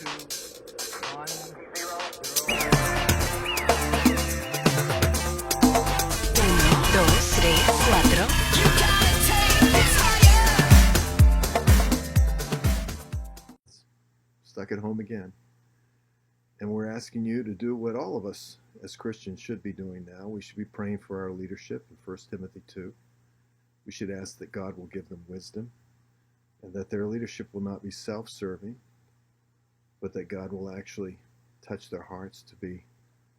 Dos, tres, cuatro. Stuck at home again. And we're asking you to do what all of us as Christians should be doing now. We should be praying for our leadership in 1 Timothy 2. We should ask that God will give them wisdom and that their leadership will not be self-serving, but that God will actually touch their hearts to be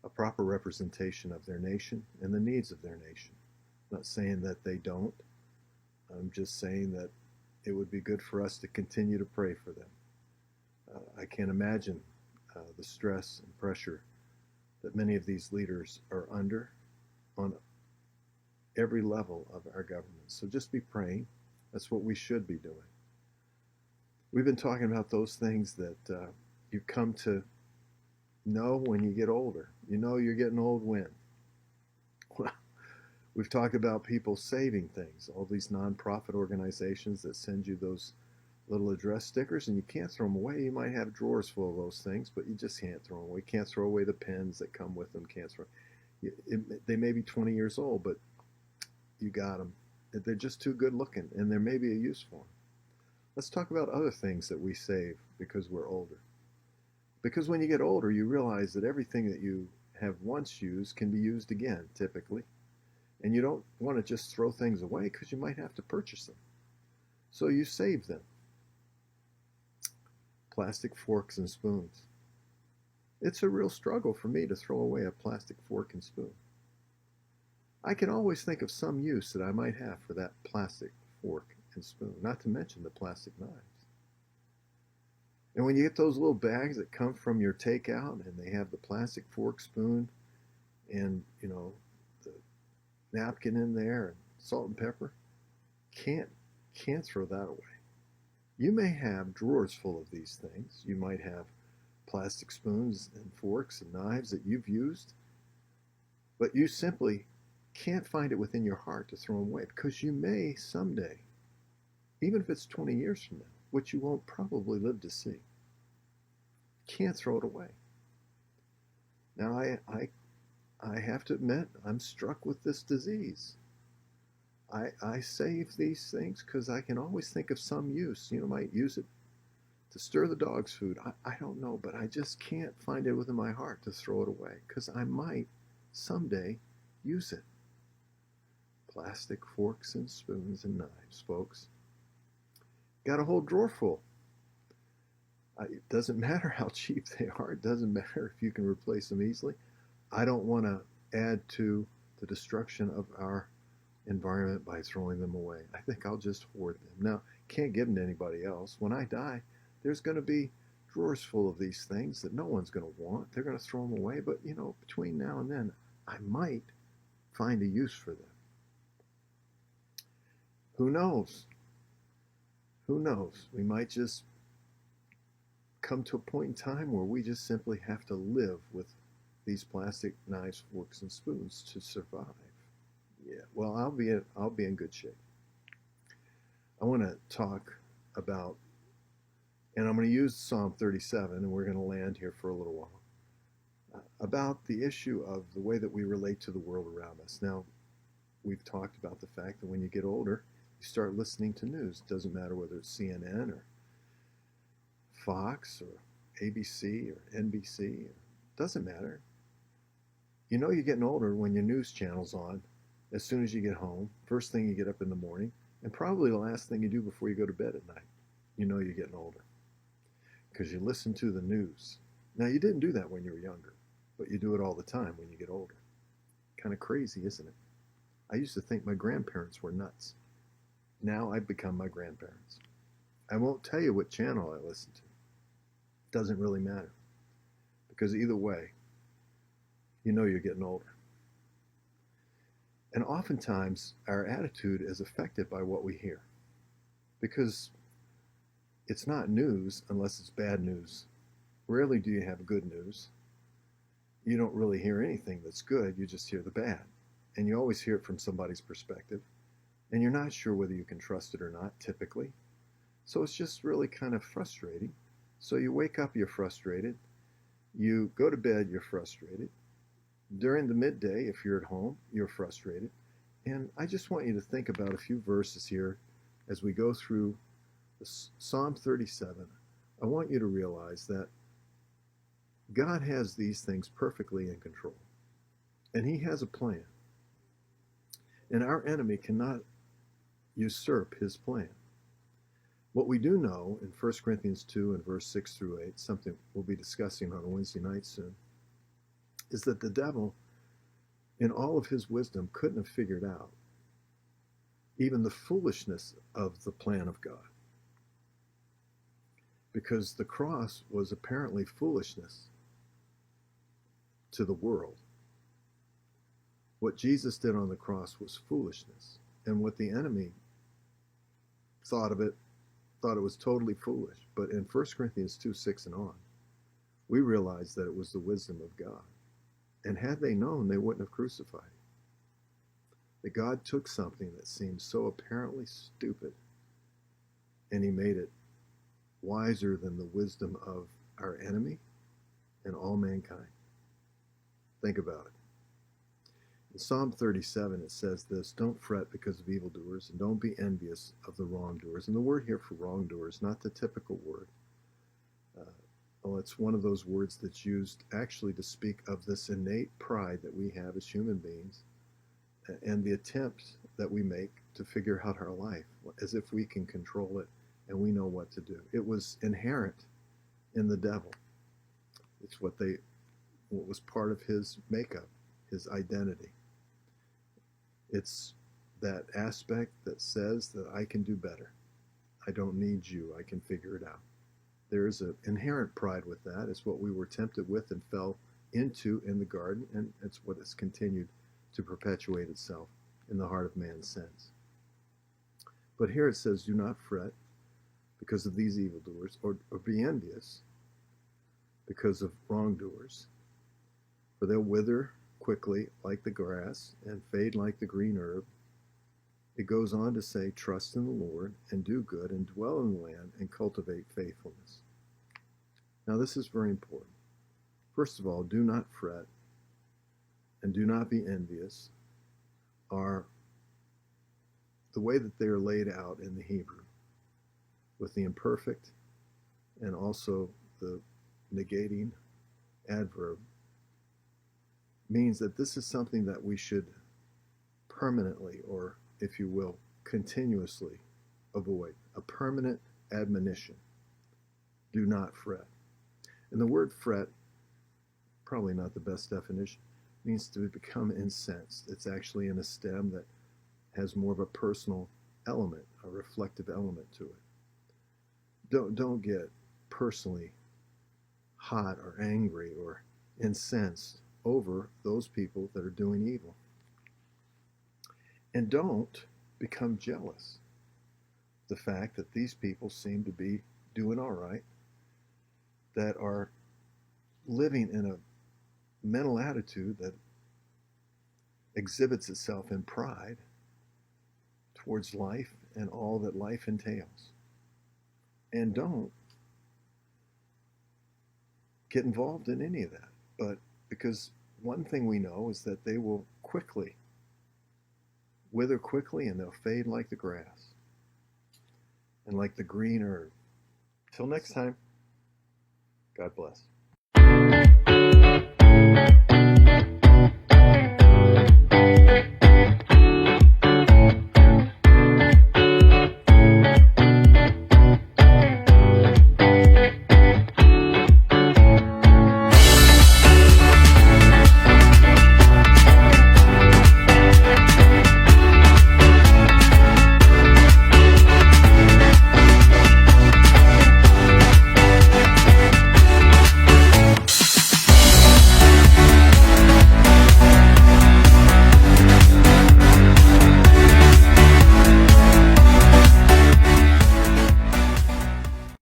a proper representation of their nation and the needs of their nation. I'm not saying that they don't. I'm just saying that it would be good for us to continue to pray for them. I can't imagine the stress and pressure that many of these leaders are under on every level of our government. So just be praying. That's what we should be doing. We've been talking about those things that you come to know when you get older. You know you're getting old when? Well, we've talked about people saving things, all these nonprofit organizations that send you those little address stickers, and you can't throw them away. You might have drawers full of those things, but you just can't throw them away. You can't throw away the pens that come with them. They may be 20 years old, but you got them. They're just too good looking, and there may be a use for them. Let's talk about other things that we save because we're older. Because when you get older, you realize that everything that you have once used can be used again, typically. And you don't want to just throw things away because you might have to purchase them. So you save them. Plastic forks and spoons. It's a real struggle for me to throw away a plastic fork and spoon. I can always think of some use that I might have for that plastic fork and spoon, not to mention the plastic knives. And when you get those little bags that come from your takeout and they have the plastic fork, spoon, and the napkin in there and salt and pepper, can't throw that away. You may have drawers full of these things. You might have plastic spoons and forks and knives that you've used, but you simply can't find it within your heart to throw them away because you may someday, even if it's 20 years from now, which you won't probably live to see, can't throw it away. Now, I have to admit, I'm struck with this disease. I save these things because I can always think of some use. Might use it to stir the dog's food. I don't know, but I just can't find it within my heart to throw it away because I might someday use it. Plastic forks and spoons and knives, folks. Got a whole drawer full. It doesn't matter how cheap they are. It doesn't matter if you can replace them easily. I don't want to add to the destruction of our environment by throwing them away. I think I'll just hoard them. Now, can't give them to anybody else. When I die, there's going to be drawers full of these things that no one's going to want. They're going to throw them away. But, between now and then, I might find a use for them. Who knows? Who knows? We might just come to a point in time where we just simply have to live with these plastic knives, forks, and spoons to survive. Yeah, well, I'll be in good shape. I want to talk about, and I'm going to use Psalm 37, and we're going to land here for a little while, about the issue of the way that we relate to the world around us. Now, we've talked about the fact that when you get older, you start listening to news. It doesn't matter whether it's CNN or Fox or ABC or NBC. It doesn't matter. You're getting older when your news channel's on as soon as you get home, first thing you get up in the morning, and probably the last thing you do before you go to bed at night. You're getting older because you listen to the news. Now, you didn't do that when you were younger, but you do it all the time when you get older. Kind of crazy, isn't it? I used to think my grandparents were nuts. Now I've become my grandparents. I won't tell you what channel I listen to. It doesn't really matter. Because either way, you're getting older. And oftentimes, our attitude is affected by what we hear. Because it's not news unless it's bad news. Rarely do you have good news. You don't really hear anything that's good, you just hear the bad. And you always hear it from somebody's perspective. And you're not sure whether you can trust it or not, typically. So it's just really kind of frustrating. So you wake up, you're frustrated. You go to bed, you're frustrated. During the midday, if you're at home, you're frustrated. And I just want you to think about a few verses here as we go through Psalm 37. I want you to realize that God has these things perfectly in control. And he has a plan. And our enemy cannot usurp his plan. What we do know in 1 Corinthians 2 and verse 6 through 8, something we'll be discussing on a Wednesday night soon, is that the devil, in all of his wisdom, couldn't have figured out even the foolishness of the plan of God. Because the cross was apparently foolishness to the world. What Jesus did on the cross was foolishness. And what the enemy thought it was totally foolish. But in 1 Corinthians 2, 6 and on, we realize that it was the wisdom of God. And had they known, they wouldn't have crucified him. That God took something that seemed so apparently stupid, and he made it wiser than the wisdom of our enemy and all mankind. Think about it. In Psalm 37, it says this: don't fret because of evildoers, and don't be envious of the wrongdoers. And the word here for wrongdoers, not the typical word. Well, it's one of those words that's used actually to speak of this innate pride that we have as human beings, and the attempts that we make to figure out our life as if we can control it and we know what to do. It was inherent in the devil. It's what was part of his makeup, his identity. It's that aspect that says that I can do better. I don't need you. I can figure it out. There's an inherent pride with that. It's what we were tempted with and fell into in the garden, and it's what has continued to perpetuate itself in the heart of man since. But here it says, do not fret because of these evildoers, or be envious because of wrongdoers, for they'll wither quickly like the grass and fade like the green herb. It goes on to say, trust in the Lord and do good and dwell in the land and cultivate faithfulness. Now this is very important. First of all, do not fret and do not be envious are the way that they are laid out in the Hebrew, with the imperfect and also the negating adverb, means that this is something that we should permanently, or if you will, continuously avoid. A permanent admonition. Do not fret. And the word fret, probably not the best definition, means to become incensed. It's actually in a stem that has more of a personal element, a reflective element to it. Don't get personally hot or angry or incensed over those people that are doing evil. And don't become jealous. The fact that these people seem to be doing all right, that are living in a mental attitude that exhibits itself in pride towards life and all that life entails. And don't get involved in any of that. But because one thing we know is that they will wither quickly, and they'll fade like the grass and like the green herb. Till next time, God bless.